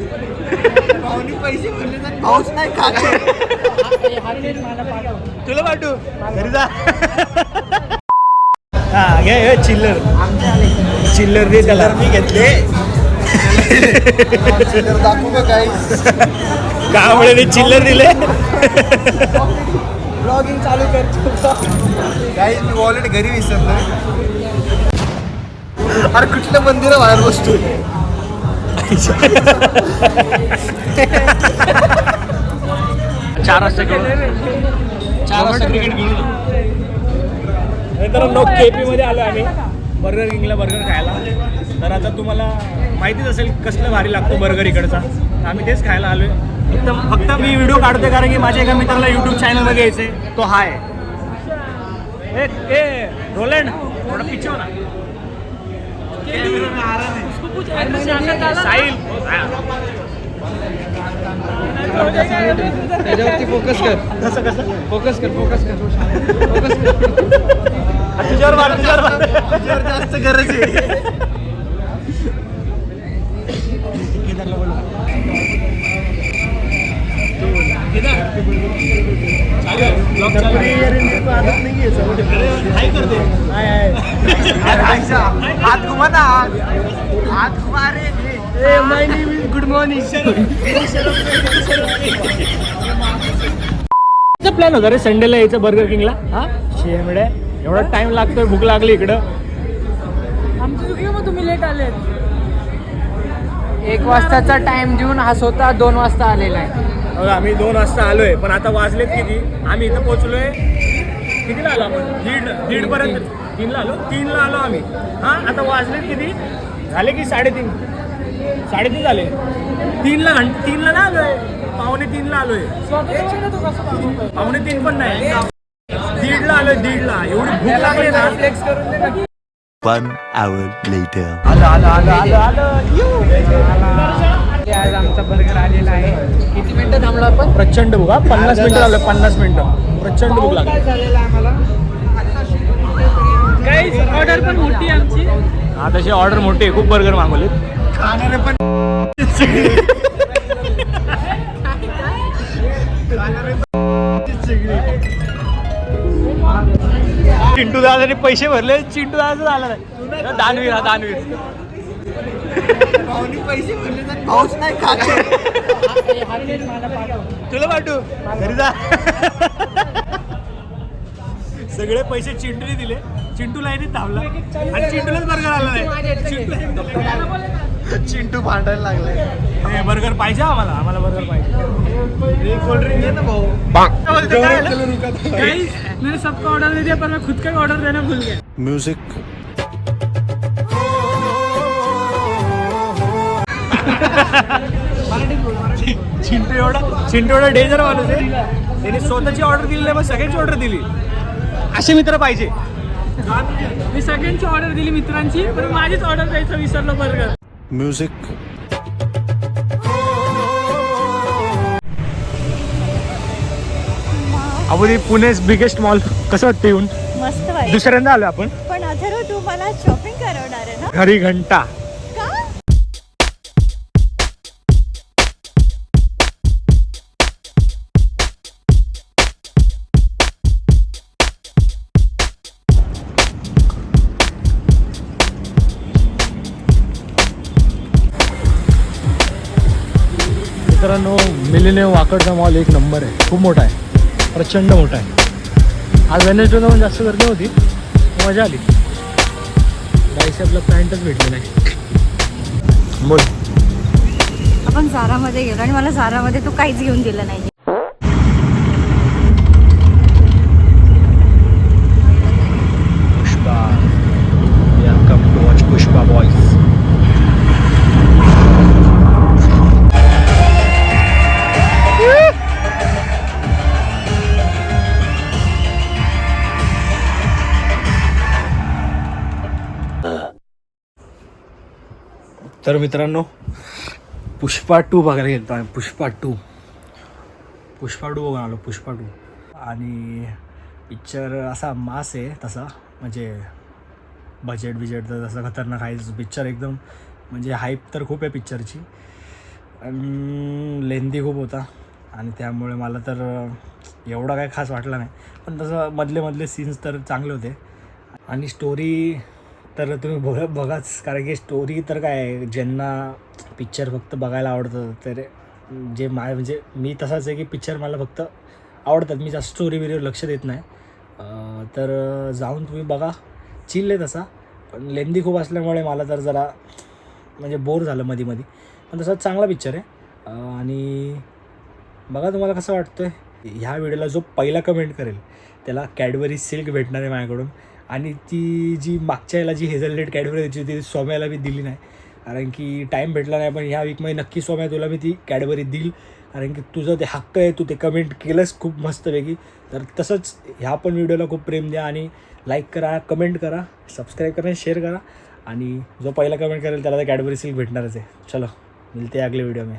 भाऊनी पैसे भरले तर भाऊच नाही खाते. तुला पाठवू घरी जा. हा घे चिल्लर. चिल्लर दे त्याला. मी घेतले. चिल्लर दाखवू का काही? कावळे चिल्लर दिले. ब्लॉगिंग चालू करतो काही. मी वॉलेट घरी विसरलो. अरे कुठल्या मंदिराबाहेर बसतो. 4 वाजता खेळू. 4 वाजता क्रिकेट खेळू. मित्रांनो KP मध्ये आलो आम्ही बर्गर किंगला बर्गर खायला. तर आता तुम्हाला माहितीच असेल कसलं भारी लागतो बर्गर इकडचा. आम्ही तेच खायला आलोय. फक्त मी व्हिडिओ काढतोय कारण की माझ्या एका मित्राला यूट्यूब चॅनलला घ्यायचंय. तो हाय ए रोलंड थोडा पिछे हो ना. साहिल त्याच्यावरती फोकस कर. कसं कसं फोकस कर. फोकस कर. तुझ्यावर मार. तुझ्यावर जास्त गरज आहे. हात घुमा ना. हात घुमा रे. My name is good morning. Plan होता रे संडेला यायचं बर्गर किंगला. हा शेमडे एवढा टाइम लागतोय. भूक लागली इकडं. आमची चुकी मग तुम्ही लेट आलेत. 1 वाजताचा टाइम देऊन हा स्वतः 2 वाजता आलेला आहे. आम्ही 2 वाजता आलोय पण आता वाजलेत किती. आम्ही इथं पोहोचलोय कितीला आलो आपण. दीड पर्यंत. 3ला आलो. 3ला आलो आम्ही. हा आता वाजलेत किती झाले की 3:30 झाले. 3ला ना आलोय. 2:45ला आलोय. पावणे 3 पण नाही. 1:30ला आलोय. 1:30ला एवढी भूक लागली ना. फ्लेक्स करून दे ना. 1 hour later. आलं आज आमचा बर्गर आलेला आहे. किती मिनिटं थांबलो आपण? प्रचंड भूक. 50 मिनिटं झालं. 50 मिनिटं प्रचंड भूक लागली. काय झालेलं आहे आम्हाला? काही ऑर्डर पण मोठी आहे आमची. हा तशी ऑर्डर मोठी आहे. खूप बर्गर मागवलेत. खाणारे पण चिंटू दादाने पैसे भरले. चिंटू दादा झाला नाही. दानवीर हा दानवीर. भाऊनी पैसे भरले तर भाऊच नाही खाते. तुला पाठवू घरी जा. सगळे पैसे चिंटूने दिले. चिंटूला इथे थांबला आणि चिंटूलाच बर्गर आला नाही. चिंटू भांडायला लागलाय. बर्गर पाहिजे आम्हाला बर्गर पाहिजे. कोल्ड्रिंक घे ना भाऊ. मैंने सबको ऑर्डर दे दिया पर मैं खुद का ऑर्डर देना भूल गया. Music. चिंटू एवढा डेंजर माणूस आहे. त्याने स्वतःची ऑर्डर दिली नाही मग सगळ्यांची ऑर्डर दिली. असे मित्र पाहिजे. मी सगळ्यांची ऑर्डर दिली मित्रांची पण माझीच ऑर्डर द्यायचं विसरलो बर्गर. Music. अबोली पुणे बिगेस्ट मॉल. कसं वाटतं येऊन? मस्त वाटतं. दुसऱ्यांदा आलो आपण. पण अथर्व तू मला शॉपिंग करवणार आहे ना? घरी घंटा. का? मित्रांनो मिलेनियम वाकडचा मॉल 1 नंबर आहे. खूप मोठा आहे. प्रचंड मोठा आहे. आज वेनेसडेला पण जास्त गर्दी होती. मजा आली. गाईस आपलं पॅन्टच भेटलं नाही. बोल. आपण झारामध्ये गेलो आणि मला झारामध्ये तू काहीच घेऊन दिलं नाही. Pushpa. Welcome to watch Pushpa boys. तर मित्रांनो पुष्पा 2 बघायला गेलो आम्ही. पुष्पा 2 बघून आलो. पुष्पा 2 आणि पिक्चर असा मास आहे तसा. म्हणजे बजेट तर तसं खतरनाक आहे पिक्चर एकदम. म्हणजे हाईप तर खूप आहे पिक्चरची. लेंदी खूप होता आणि त्यामुळे मला तर एवढा काही खास वाटला नाही, पण तसं मधले सीन्स तर चांगले होते. आणि स्टोरी तर तुम्ही बघाच, कारण की स्टोरी तर काय आहे, ज्यांना पिक्चर फक्त बघायला आवडतं तर जे म्हणजे मी तसाच आहे की पिक्चर मला फक्त आवडतात, मी जास्त स्टोरी बिरीवर लक्ष देत नाही. तर जाऊन तुम्ही बघा, चिल आहे तसा, पण लेंदी खूप असल्यामुळे मला तर जरा म्हणजे बोर झालं मध्ये, पण तसा चांगला पिक्चर आहे. आणि बघा तुम्हाला कसं वाटतं आहे. ह्या व्हिडिओला जो पहिला कमेंट करेल त्याला कॅडबरी सिल्क भेटणार आहे माझ्याकडून. आणि ती जी मागच्या याला जी हेझलनेट कॅडबरी द्यायची ती सौम्याला मी दिली नाही, कारण की टाईम भेटला नाही. पण ह्या वीकमध्ये नक्की सौम्या तुला मी ती कॅडबरी देईल, कारण की तुझं ते हक्क आहे, तू ते कमेंट केलंस खूप मस्तपैकी. तर तसंच ह्या पण व्हिडिओला खूप प्रेम द्या आणि लाईक करा, कमेंट करा, सबस्क्राईब करा, शेअर करा. आणि जो पहिला कमेंट करेल त्याला तर कॅडबरी सिल्क भेटणारच आहे. चलो मिलते अगले व्हिडिओ में.